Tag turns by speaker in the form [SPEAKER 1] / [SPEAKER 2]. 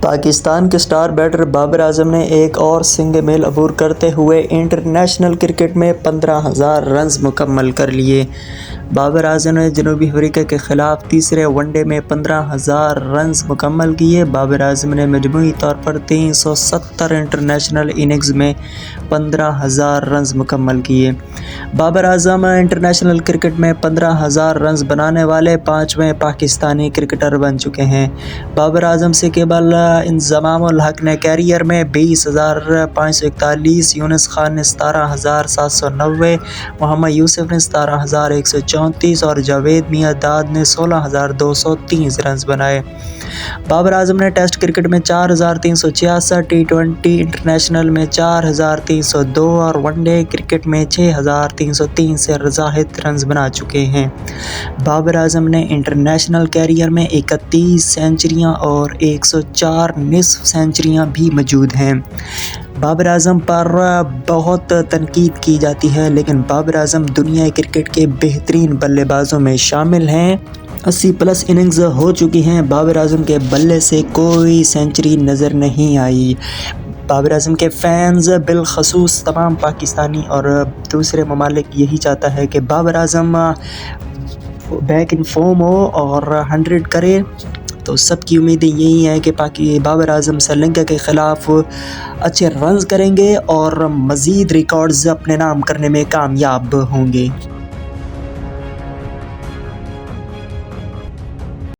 [SPEAKER 1] پاکستان کے star better Babar Azam نے ایک اور سنگ میل عبور کرتے ہوئے انٹرنیشنل کرکٹ میں 15,000 رنز مکمل کر لیے۔ بابر اعظم نے جنوبی افریقہ کے خلاف تیسرے ون ڈے میں 15,000 رنز مکمل کیے۔ بابر اعظم نے مجموعی طور پر 370 انٹرنیشنل اننگز میں 15,000 رنز مکمل کیے۔ بابر اعظم انٹرنیشنل کرکٹ میں 15,000 رنز بنانے والے 5ویں پاکستانی کرکٹر بن چکے ہیں۔ بابر اعظم سے قبل انضمام الحق نے کیریئر میں 20,541، یونس خان نے 17,790، محمد یوسف نے 17,134 اور جاوید میاں-داد نے 16,230 رنز بنائے۔ بابر اعظم نے ٹیسٹ کرکٹ میں 4,366، ٹی20 انٹرنیشنل میں 4,302 اور ون ڈے کرکٹ میں 6,303 سے زائد رنز بنا چکے ہیں۔ بابر اعظم نے انٹرنیشنل کیریئر میں 31 سنچریاں اور 104 نصف سنچریاں بھی موجود ہیں۔ بابر اعظم پر بہت تنقید کی جاتی ہے، لیکن بابر اعظم دنیا کرکٹ کے بہترین بلے بازوں میں شامل ہیں۔ 80 پلس اننگز ہو چکی ہیں، بابر اعظم کے بلے سے کوئی سنچری نظر نہیں آئی۔ بابر اعظم کے فینز بالخصوص تمام پاکستانی اور دوسرے ممالک یہی چاہتا ہے کہ Babar Azam back in form ہو اور 100 کرے، تو سب کی امیدیں یہی ہیں کہ بابر اعظم سری لنکا کے خلاف اچھے رنز کریں گے اور مزید ریکارڈز اپنے نام کرنے میں کامیاب ہوں گے۔